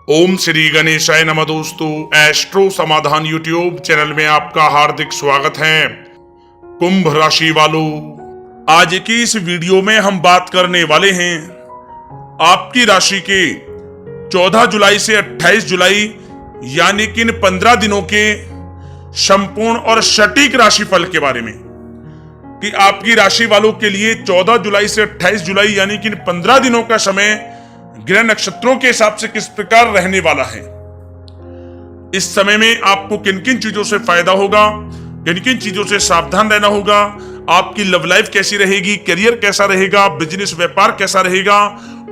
ओम श्री गणेशाय नमः। दोस्तों, एस्ट्रो समाधान यूट्यूब चैनल में आपका हार्दिक स्वागत है। कुंभ राशि वालों, आज की इस वीडियो में हम बात करने वाले हैं आपकी राशि के 14 जुलाई से 28 जुलाई यानी कि इन 15 दिनों के संपूर्ण और सटीक राशिफल के बारे में कि आपकी राशि वालों के लिए 14 जुलाई से 28 जुलाई यानी कि इन 15 दिनों का समय ग्रह नक्षत्रों के हिसाब से किस प्रकार रहने वाला है। इस समय में आपको किन किन चीजों से फायदा होगा, किन किन चीजों से सावधान रहना होगा, आपकी लव लाइफ कैसी रहेगी, करियर कैसा रहेगा, बिजनेस व्यापार कैसा रहेगा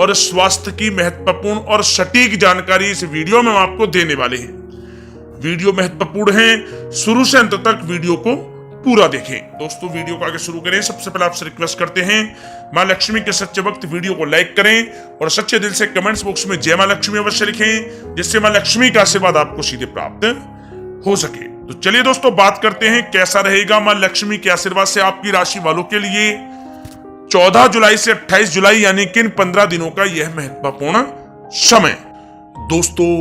और स्वास्थ्य की महत्वपूर्ण और सटीक जानकारी इस वीडियो में हम आपको देने वाले हैं। वीडियो महत्वपूर्ण है, शुरू से अंत तक वीडियो को पूरा देखें। दोस्तों, वीडियो को आगे शुरू करें सबसे पहले आपसे रिक्वेस्ट करते हैं, मां लक्ष्मी के सच्चे भक्त वीडियो को लाइक करें और सच्चे दिल से कमेंट्स बॉक्स में जय मां लक्ष्मी अवश्य लिखें, जिससे मां लक्ष्मी का आशीर्वाद आपको सीधे प्राप्त हो सके। तो चलिए दोस्तों, बात करते हैं कैसा रहेगा मां लक्ष्मी के आशीर्वाद से आपकी राशि वालों के लिए 14 जुलाई से 28 जुलाई यानी कि इन 15 दिनों का यह महत्वपूर्ण समय। दोस्तों,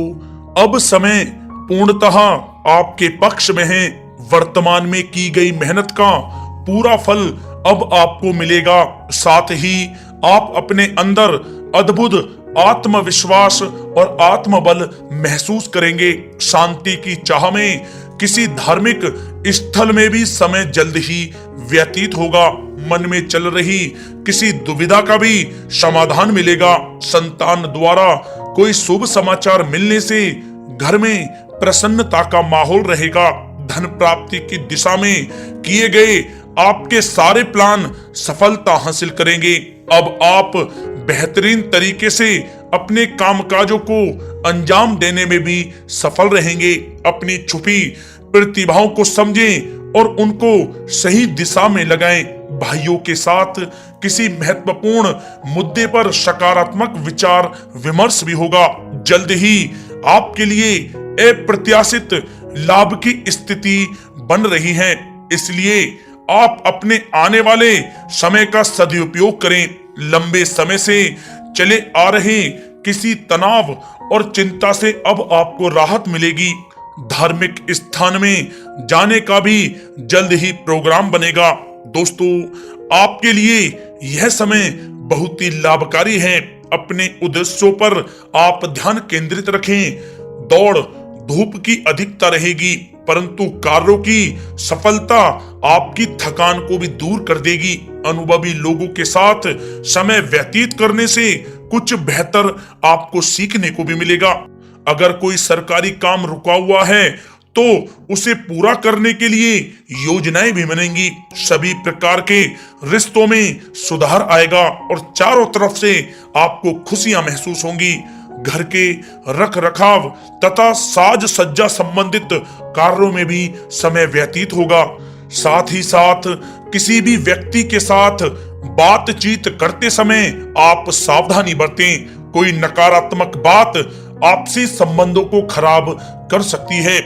अब समय पूर्णतः आपके पक्ष में है। वर्तमान में की गई मेहनत का पूरा फल अब आपको मिलेगा। साथ ही आप अपने अंदर अद्भुत आत्मविश्वास और आत्मबल महसूस करेंगे। शांति की चाह में किसी धार्मिक स्थल में भी समय जल्द ही व्यतीत होगा। मन में चल रही किसी दुविधा का भी समाधान मिलेगा। संतान द्वारा कोई शुभ समाचार मिलने से घर में प्रसन्नता का माहौल रहेगा। धन प्राप्ति की दिशा में किए गए आपके सारे प्लान सफलता हासिल करेंगे। अब आप बेहतरीन तरीके से अपने कामकाजों को अंजाम देने में भी सफल रहेंगे। अपनी छुपी प्रतिभाओं को समझें और उनको सही दिशा में लगाएं। भाइयों के साथ किसी महत्वपूर्ण मुद्दे पर सकारात्मक विचार विमर्श भी होगा। जल्द ही आपके लिए अप्रत्याशित लाभ की स्थिति बन रही है, इसलिए आप अपने आने वाले समय का सदुपयोग करें। लंबे समय से चले आ रहे किसी तनाव और चिंता से अब आपको राहत मिलेगी। धार्मिक स्थान में जाने का भी जल्द ही प्रोग्राम बनेगा। दोस्तों, आपके लिए यह समय बहुत ही लाभकारी है। अपने उद्देश्यों पर आप ध्यान केंद्रित रखें। दौड़ धूप की अधिकता रहेगी, परंतु कार्यों की सफलता आपकी थकान को भी दूर कर देगी। अनुभवी लोगों के साथ समय व्यतीत करने से कुछ बेहतर आपको सीखने को भी मिलेगा। अगर कोई सरकारी काम रुका हुआ है तो उसे पूरा करने के लिए योजनाएं भी बनेंगी। सभी प्रकार के रिश्तों में सुधार आएगा और चारों तरफ से आपको खुशियां महसूस होंगी। घर के रख रखाव तथा साज सज्जा संबंधित कार्यों में भी समय व्यतीत होगा। साथ ही साथ किसी भी व्यक्ति के साथ बातचीत करते समय आप सावधानी बरतें। कोई नकारात्मक बात आपसी संबंधों को खराब कर सकती है।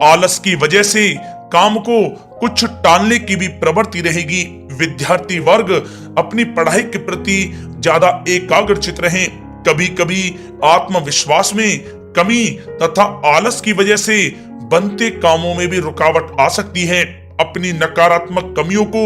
आलस की वजह से काम को कुछ टालने की भी प्रवृत्ति रहेगी। विद्यार्थी वर्ग अपनी पढ़ाई के प्रति ज्यादा एकाग्रचित रहें। कभी कभी आत्मविश्वास में कमी तथा आलस की वजह से बनते कामों में भी रुकावट आ सकती है। अपनी नकारात्मक कमियों को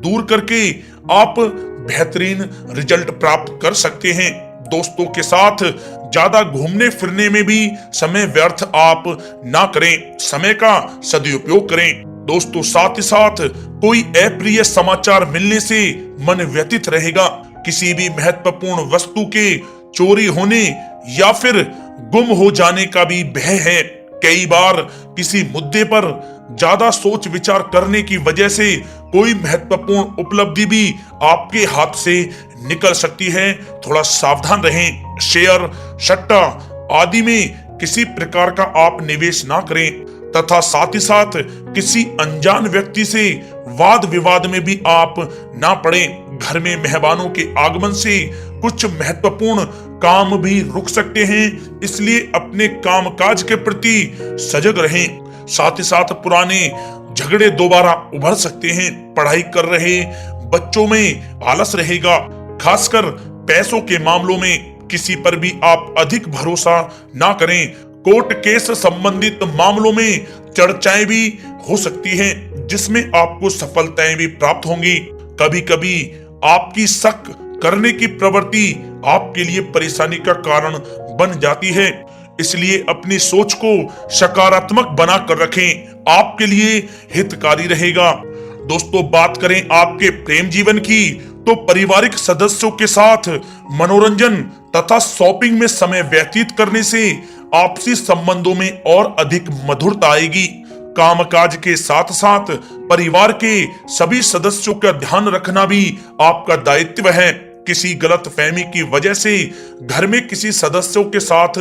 दूर करके आप बेहतरीन रिजल्ट प्राप्त कर सकते हैं। दोस्तों के साथ ज्यादा घूमने फिरने में भी समय व्यर्थ आप ना करें, समय का सदुपयोग करें। दोस्तों, साथ ही साथ कोई अप्रिय समाचार मिलने से मन व्यतीत रहेगा। किसी भी महत्वपूर्ण वस्तु के चोरी होने या फिर गुम हो जाने का भी भय है। कई बार किसी मुद्दे पर ज्यादा सोच विचार करने की वजह से कोई महत्वपूर्ण उपलब्धि भी आपके हाथ से निकल सकती है। थोड़ा सावधान रहें। शेयर, सट्टा आदि में किसी प्रकार का आप निवेश ना करें तथा साथ ही साथ किसी अनजान व्यक्ति से वाद विवाद में भी आप ना पड़ें। घर में मेहमानों के आगमन से कुछ महत्वपूर्ण काम भी रुक सकते हैं, इसलिए अपने कामकाज के प्रति सजग रहें। साथ ही साथ पुराने झगड़े दोबारा उभर सकते हैं। पढ़ाई कर रहे बच्चों में आलस रहेगा, खासकर पैसों के मामलों में। किसी पर भी आप अधिक भरोसा ना करें। कोर्ट केस संबंधित मामलों में चर्चाएं भी हो सकती हैं, जिसमें आपको सफलताएं भी प्राप्त होंगी। कभी कभी आपकी शक करने की प्रवृत्ति आपके लिए परेशानी का कारण बन जाती है, इसलिए अपनी सोच को सकारात्मक बनाकर रखें, आपके लिए हितकारी रहेगा। दोस्तों, बात करें आपके प्रेम जीवन की, तो पारिवारिक सदस्यों के साथ मनोरंजन तथा शॉपिंग में समय व्यतीत करने से आपसी संबंधों में और अधिक मधुरता आएगी। कामकाज के साथ साथ परिवार के सभी सदस्यों का ध्यान रखना भी आपका दायित्व है। किसी गलतफहमी की वजह से घर में किसी सदस्यों के साथ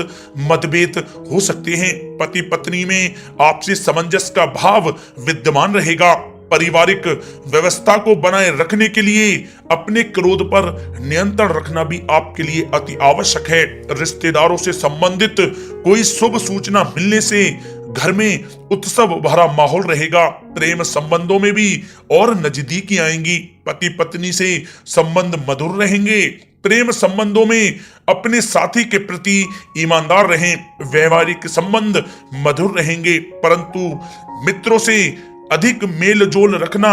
मतभेद हो सकते हैं। पति पत्नी में आपसी सामंजस्य का भाव विद्यमान रहेगा। पारिवारिक व्यवस्था को बनाए रखने के लिए अपने क्रोध पर नियंत्रण रखना भी आपके लिए अति आवश्यक है। रिश्तेदारों से संबंधित कोई शुभ सूचना मिलने से घर में उत्सव भरा माहौल रहेगा। प्रेम संबंधों में भी और नजदीकी आएंगी। पति पत्नी से संबंध मधुर रहेंगे। प्रेम संबंधों में अपने साथी के प्रति ईमानदार रहें। वैवाहिक संबंध मधुर रहेंगे, परंतु मित्रों से अधिक मेल जोल रखना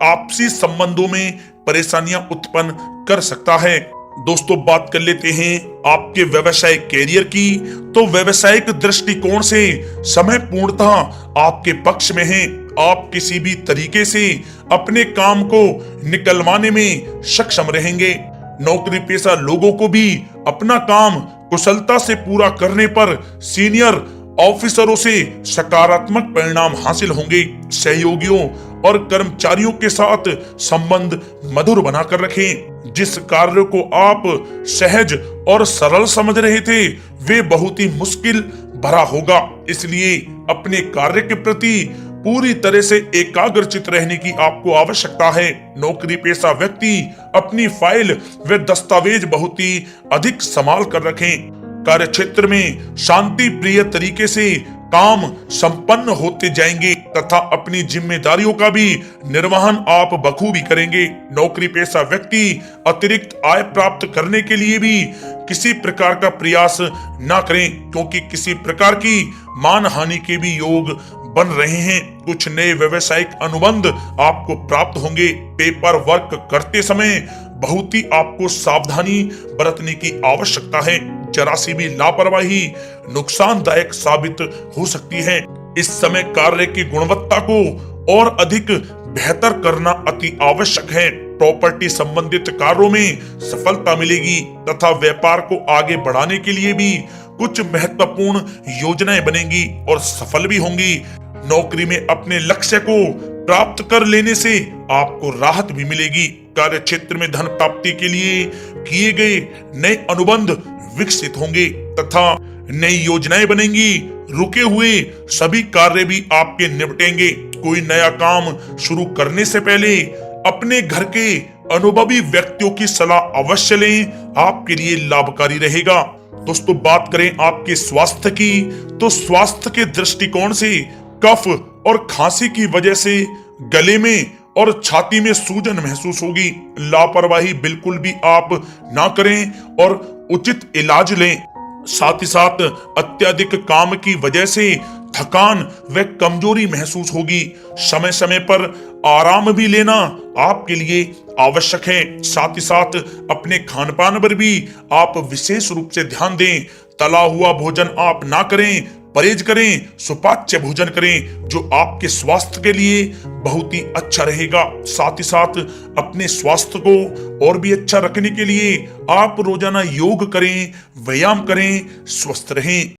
आपसी संबंधों में परेशानियां उत्पन्न कर सकता है। दोस्तों, बात कर लेते हैं आपके व्यवसायिक कैरियर की। तो व्यवसायिक दृष्टिकोण से समय पूर्णतः आपके पक्ष में है। आप किसी भी तरीके से अपने काम को निकलवाने में सक्षम रहेंगे। नौकरी पेशा लोगों को भी अपना काम कुशलता से पूरा करने पर सीनियर ऑफिसरों से सकारात्मक परिणाम हासिल होंगे। सहयोगियों और कर्मचारियों के साथ संबंध मधुर बनाकर रखें। जिस कार्य को आप सहज और सरल समझ रहे थे, वे बहुत ही मुश्किल भरा होगा। इसलिए अपने कार्य के प्रति पूरी तरह से एकाग्रचित रहने की आपको आवश्यकता है। नौकरी पेशा व्यक्ति अपनी फाइल व दस्तावेज बहुत ही अधिक संभाल कर रखें। कार्य क्षेत्र में शांति प्रिय तरीके से काम संपन्न होते जाएंगे तथा अपनी जिम्मेदारियों का भी निर्वहन आप बखूबी करेंगे। नौकरी पेशा व्यक्ति अतिरिक्त आय प्राप्त करने के लिए भी किसी प्रकार का प्रयास न करें, क्योंकि किसी प्रकार की मान हानि के भी योग बन रहे हैं। कुछ नए व्यवसायिक अनुबंध आपको प्राप्त होंगे। पेपर वर्क करते समय बहुत ही आपको सावधानी बरतने की आवश्यकता है। जरा सी भी लापरवाही नुकसानदायक साबित हो सकती है। इस समय कार्य की गुणवत्ता को और अधिक बेहतर करना अति आवश्यक है। प्रॉपर्टी संबंधित कार्यों में सफलता मिलेगी तथा व्यापार को आगे बढ़ाने के लिए भी कुछ महत्वपूर्ण योजनाएं बनेंगी और सफल भी होंगी। नौकरी में अपने लक्ष्य को प्राप्त कर लेने से आपको राहत भी मिलेगी। कार्य क्षेत्र में धन प्राप्ति के लिए किए गए नए अनुबंध विकसित होंगे तथा नई योजनाएं बनेंगी। रुके हुए सभी कार्य भी आपके निपटेंगे। कोई नया काम शुरू करने से पहले अपने घर के अनुभवी व्यक्तियों की सलाह अवश्य लें, आपके लिए लाभकारी रहेगा। दोस्तों, बात करें आपके स्वास्थ्य की, तो स्वास्थ्य के दृष्टिकोण से कफ और खांसी की वजह से गले में और छाती में सूजन महसूस होगी। लापरवाही बिल्कुल भी आप ना करें और उचित इलाज लें। साथ ही साथ अत्यधिक काम की वजह से थकान व कमजोरी महसूस होगी। समय समय पर आराम भी लेना आपके लिए आवश्यक है। साथ ही साथ अपने खान पान पर भी आप विशेष रूप से ध्यान दें। तला हुआ भोजन आप ना करें, परहेज करें, सुपाच्य भोजन करें, जो आपके स्वास्थ्य के लिए बहुत ही अच्छा रहेगा। साथ ही साथ अपने स्वास्थ्य को और भी अच्छा रखने के लिए आप रोजाना योग करें, व्यायाम करें, स्वस्थ रहें।